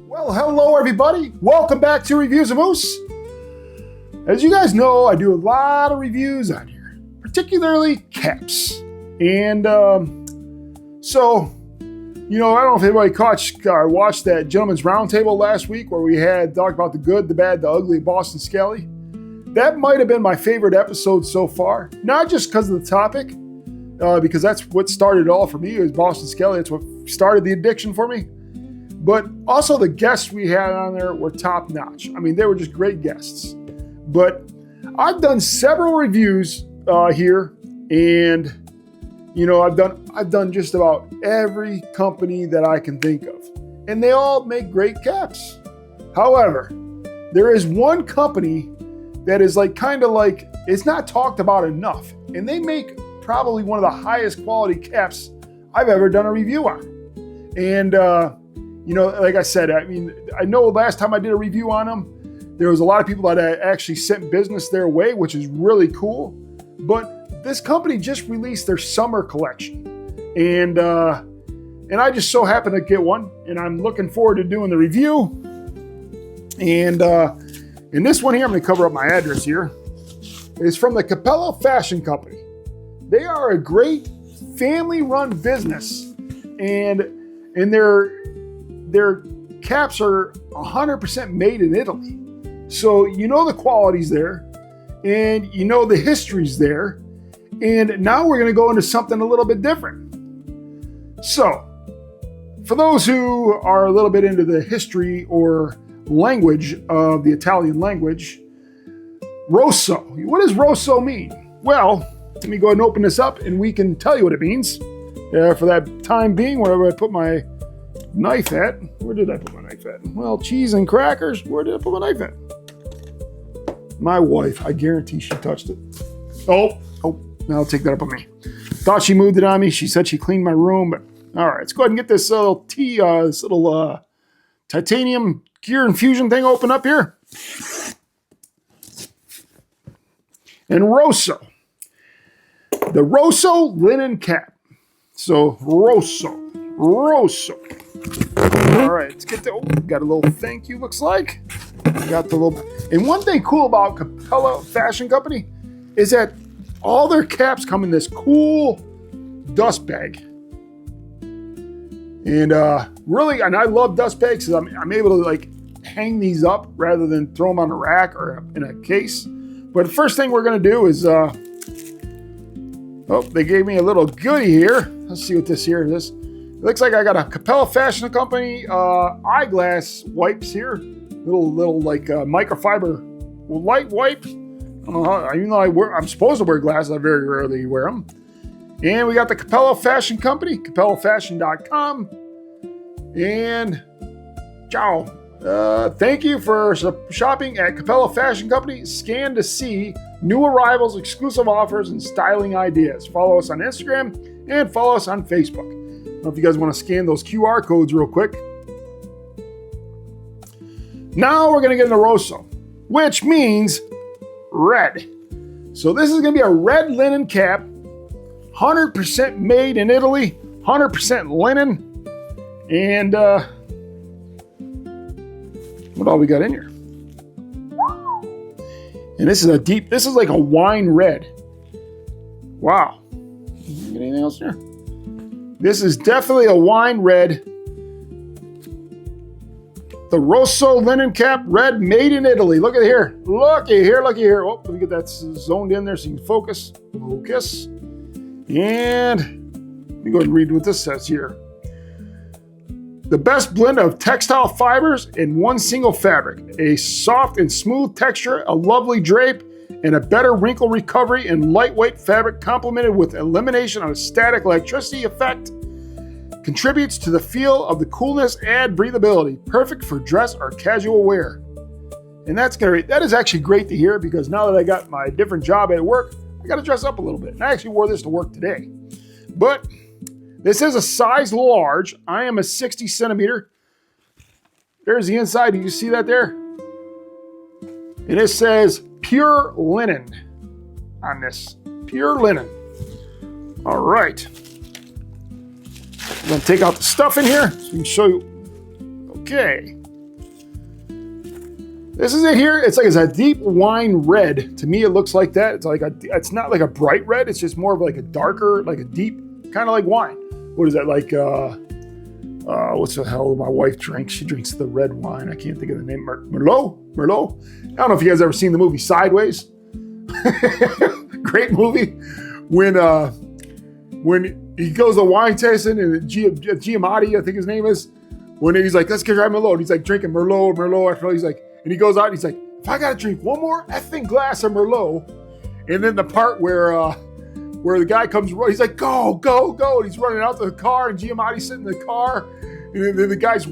Well, hello everybody. Welcome back to Reviews of Moose. As you guys know, I do a lot of reviews on here, particularly caps. And so, I don't know if anybody watched that Gentleman's Roundtable last week where we had talked about the good, the bad, the ugly, Boston Scally. That might have been my favorite episode so far. Not just because of the topic, because that's what started it all for me. It was Boston Scally. That's what started the addiction for me. But also the guests we had on there were top notch. I mean, they were just great guests. But I've done several reviews here, and I've done just about every company that I can think of, and they all make great caps. However, there is one company that is it's not talked about enough, and they make probably one of the highest quality caps I've ever done a review on. And like I said, I mean, I know last time I did a review on them, there was a lot of people that actually sent business their way, which is really cool. But this company just released their summer collection, and I just so happened to get one, and I'm looking forward to doing the review. And in this one here, I'm going to cover up my address here. It's from the Cappello Fashion Company. They are a great family-run business, and their caps are 100% made in Italy. So the quality's there, and the history's there, and now we're going to go into something a little bit different. So, for those who are a little bit into the history or language of the Italian language, Rosso. What does Rosso mean? Well, let me go ahead and open this up, and we can tell you what it means. For that time being, wherever I put my knife at. Where did I put my knife at? Well, cheese and crackers. Where did I put my knife at? My wife. I guarantee she touched it. Oh, now I'll take that up on me. Thought she moved it on me. She said she cleaned my room, but all right. Let's go ahead and get this little titanium gear infusion thing open up here. And Rosso. The Rosso Linen cap. So, Rosso. All right, let's get got a little thank you, looks like. Got the little, and one thing cool about Cappello Fashion Company is that all their caps come in this cool dust bag. And really, and I love dust bags because I'm able to hang these up rather than throw them on a rack or in a case. But the first thing we're going to do is, they gave me a little goodie here. Let's see what this here is. It looks like I got a Cappello Fashion Company eyeglass wipes here. Little microfiber light wipe. I don't know how, even though I'm supposed to wear glasses, I very rarely wear them. And we got the Cappello Fashion Company, cappellofashion.com. And ciao. Thank you for shopping at Cappello Fashion Company. Scan to see new arrivals, exclusive offers, and styling ideas. Follow us on Instagram and follow us on Facebook. I don't know if you guys want to scan those QR codes real quick. Now we're going to get into Rosso, which means red. So this is going to be a red linen cap, 100% made in Italy, 100% linen. And what all we got in here? And this is like a wine red. Wow. Get anything else here? This is definitely a wine red. The Rosso linen cap, red, made in Italy. Look at here. Looky here. Oh, let me get that zoned in there so you can focus. Focus. And let me go ahead and read what this says here. The best blend of textile fibers in one single fabric. A soft and smooth texture, a lovely drape, and a better wrinkle recovery and lightweight fabric complemented with elimination of a static electricity effect. Contributes to the feel of the coolness and breathability. Perfect for dress or casual wear. And that is actually great to hear, because now that I got my different job at work, I got to dress up a little bit. And I actually wore this to work today. But this is a size large. I am a 60 centimeter. There's the inside. Do you see that there? And it says pure linen on this. Pure linen. All right. I'm going to take out the stuff in here so we can show you. Okay. This is it here. It's a deep wine red. To me, it looks like that. It's not like a bright red. It's just more of like a darker, like a deep, kind of like wine. What is that? Like, what's the hell my wife drinks? She drinks the red wine. I can't think of the name. Merlot? I don't know if you guys ever seen the movie Sideways. Great movie. When he goes to wine tasting and Giamatti, I think his name is, when he's like, let's get try Merlot. And he's like drinking Merlot after all. He's like, and he goes out and he's like, if I got to drink one more effing glass of Merlot. And then the part where the guy comes, he's like, go. And he's running out to the car and Giamatti's sitting in the car. And then the guy's, he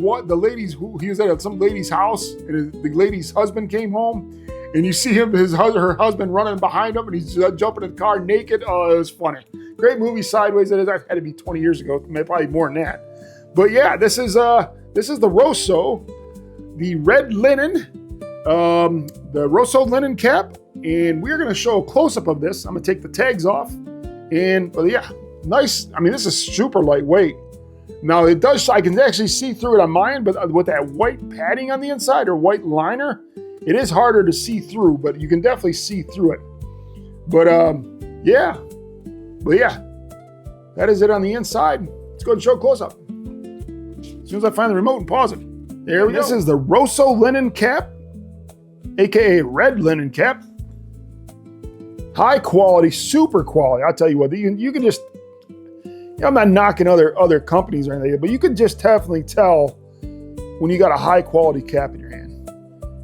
was at some lady's house and the lady's husband came home. And you see her husband running behind him and he's jumping in the car naked. Oh, it was funny. Great movie, Sideways. That had to be 20 years ago, probably more than that. But yeah, this is the Rosso, the red linen, the Rosso linen cap, and we're going to show a close-up of this. I'm going to take the tags off, but yeah, nice. I mean, this is super lightweight. Now it does, I can actually see through it on mine, but with that white padding on the inside or white liner, it is harder to see through, but you can definitely see through it. But yeah, that is it on the inside. Let's go ahead and show a close-up. As soon as I find the remote and pause it. There we go. This is the Rosso linen cap, aka red linen cap. High quality, super quality. I'll tell you what, you can just, I'm not knocking other companies or anything, but you can just definitely tell when you got a high quality cap in your hand.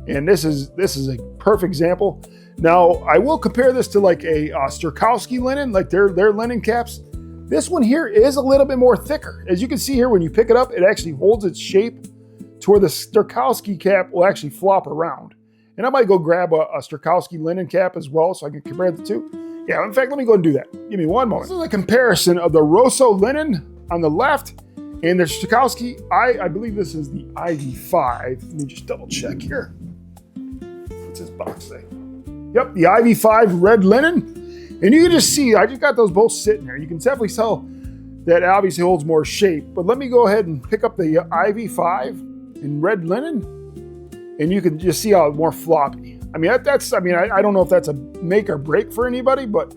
And this is a perfect example. Now, I will compare this to like a Sterkowski linen, like their linen caps. This one here is a little bit more thicker. As you can see here, when you pick it up, it actually holds its shape to where the Sterkowski cap will actually flop around. And I might go grab a Sterkowski linen cap as well so I can compare the two. Yeah, in fact, let me go and do that. Give me one moment. This is a comparison of the Rosso linen on the left and the Sterkowski. I believe this is the IV5. Let me just double check here. What's this box say? Yep, the IV5 red linen. And you can just see, I just got those both sitting there. You can definitely tell that it obviously holds more shape. But let me go ahead and pick up the IV5 in red linen. And you can just see how it's more floppy. I mean, I don't know if that's a make or break for anybody, but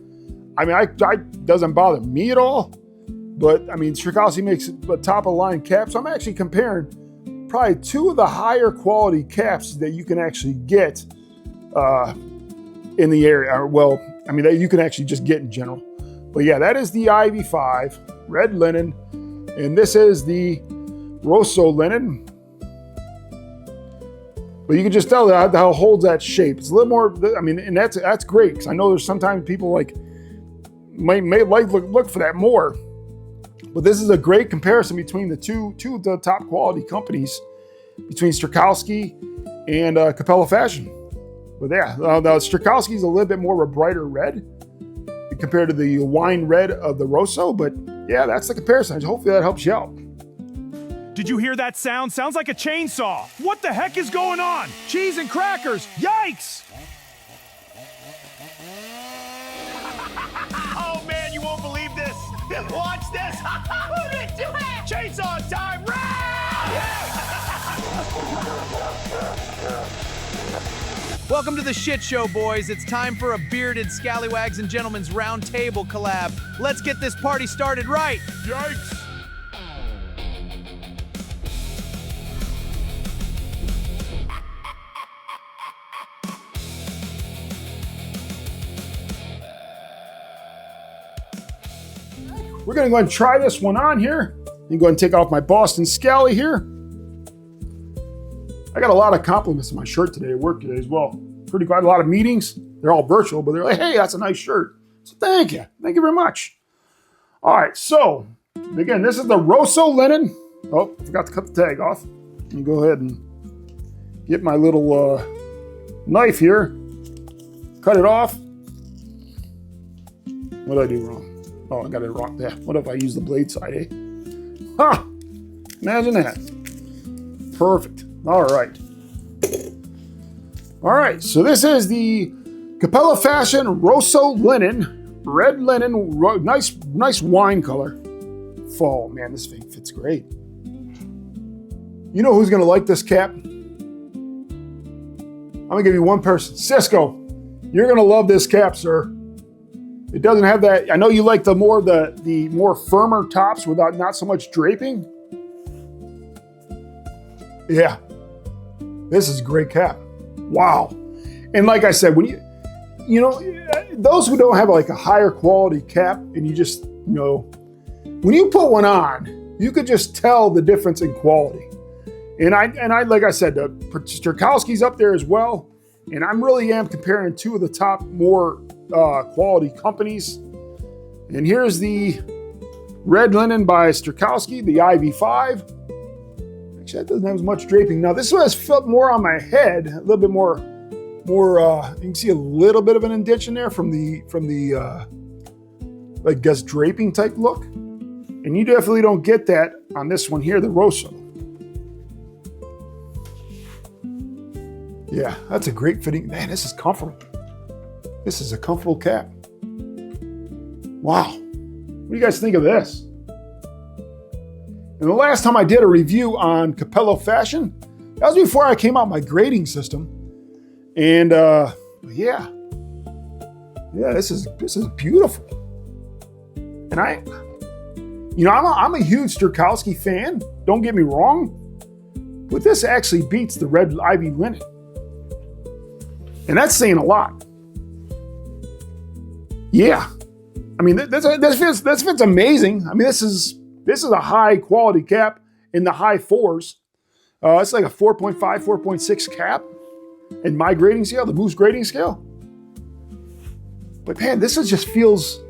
I mean, it doesn't bother me at all. But I mean, Sterkowski makes a top of the line cap. So I'm actually comparing probably two of the higher quality caps that you can actually get in the area. Well, I mean, that you can actually just get in general. But yeah, that is the IV5 red linen. And this is the Rosso linen. But you can just tell that how it holds that shape. It's a little more, I mean, and that's great. Because I know there's sometimes people may like look for that more. But this is a great comparison between the two of the top quality companies, between Sterkowski and Cappello Fashion. But yeah, the Sterkowski is a little bit more of a brighter red compared to the wine red of the Rosso. But yeah, that's the comparison. Hopefully that helps you out. Did you hear that sound? Sounds like a chainsaw. What the heck is going on? Cheese and crackers. Yikes! Oh man, you won't believe this. Watch this. Who did do it? Chainsaw time. Welcome to the shit show, boys. It's time for a bearded scallywags and gentlemen's round table collab. Let's get this party started right. Yikes! We're going to go ahead and try this one on here. I'm going to take off my Boston Scally here. I got a lot of compliments on my shirt today at work today as well. Quite a lot of meetings. They're all virtual, but they're like, hey, that's a nice shirt. So thank you. Thank you very much. All right, so again, this is the Rosso linen. Oh, I forgot to cut the tag off. Let me go ahead and get my little knife here. Cut it off. What did I do wrong? Oh, I got it wrong. Yeah, what if I use the blade side, eh? Ha! Imagine that. Perfect. All right. All right, so this is the Cappello Fashion Rosso Linen, red linen, nice wine color. Fall, man, this thing fits great. You know who's gonna like this cap? I'm gonna give you one person. Cisco, you're gonna love this cap, sir. It doesn't have that. I know you like the more firmer tops without not so much draping. Yeah, this is a great cap. Wow. And like I said, when you know, those who don't have like a higher quality cap, and you just, you know, when you put one on, you could just tell the difference in quality. And I like I said, the Sterkowski's up there as well. And I really am comparing two of the top more quality companies. And here's the red linen by Sterkowski, the IV5. Actually, that doesn't have as much draping. Now, this one has felt more on my head, a little bit more. You can see a little bit of an indentation there from the I guess draping type look. And you definitely don't get that on this one here, the Rosso. Yeah, that's a great fitting. Man, this is comfortable. This is a comfortable cap. Wow. What do you guys think of this? And the last time I did a review on Cappello Fashion, that was before I came out with my grading system. And yeah, this is beautiful. And I'm a huge Sterkowski fan. Don't get me wrong, but this actually beats the red Ivy linen, and that's saying a lot. Yeah, I mean this fits amazing. I mean this is a high quality cap in the high fours. It's like a 4.5, 4.6 cap in my grading scale, the Moose grading scale. But man, this just feels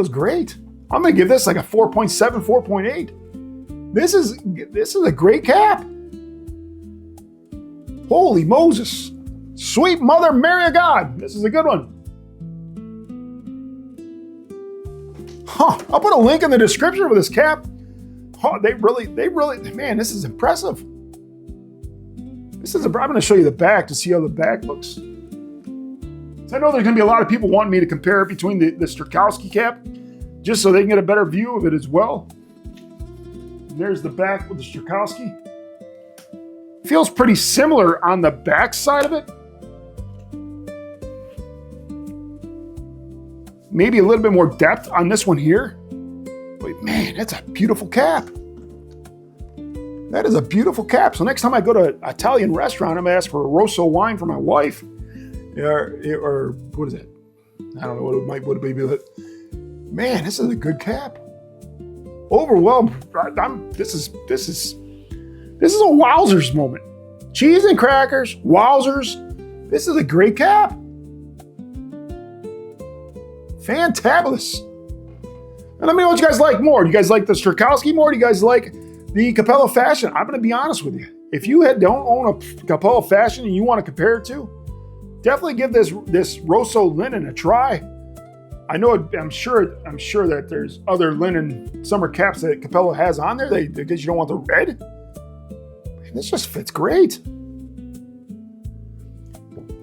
great. I'm gonna give this like a 4.7, 4.8. This is a great cap. Holy Moses. Sweet Mother Mary of God. This is a good one. I'll put a link in the description for this cap. They really, man, this is impressive. I'm going to show you the back to see how the back looks. So I know there's going to be a lot of people wanting me to compare it between the Sterkowski cap, just so they can get a better view of it as well. And there's the back with the Sterkowski. Feels pretty similar on the back side of it. Maybe a little bit more depth on this one here. But man, that's a beautiful cap. That is a beautiful cap. So next time I go to an Italian restaurant, I'm going to ask for a Rosso wine for my wife. Or what is it? I don't know what it may be. But man, this is a good cap. Overwhelmed. This is a wowzers moment. Cheese and crackers, wowzers. This is a great cap. Fantabulous. And let me know what you guys like more. Do you guys like the Sterkowski more? Do you guys like the Cappello Fashion? I'm going to be honest with you. If you don't own a Cappello Fashion and you want to compare it to, definitely give this Rosso linen a try. I'm sure that there's other linen summer caps that Cappello has on there because you don't want the red. Man, this just fits great.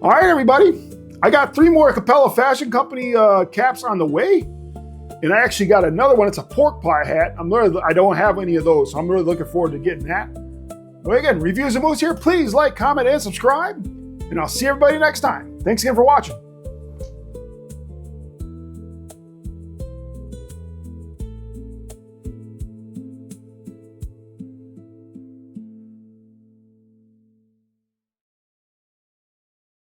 All right, everybody. I got 3 more Cappello Fashion Company caps on the way. And I actually got another one. It's a pork pie hat. I don't have any of those, so I'm really looking forward to getting that. Well, again, Reviews of Moose here. Please like, comment, and subscribe. And I'll see everybody next time. Thanks again for watching.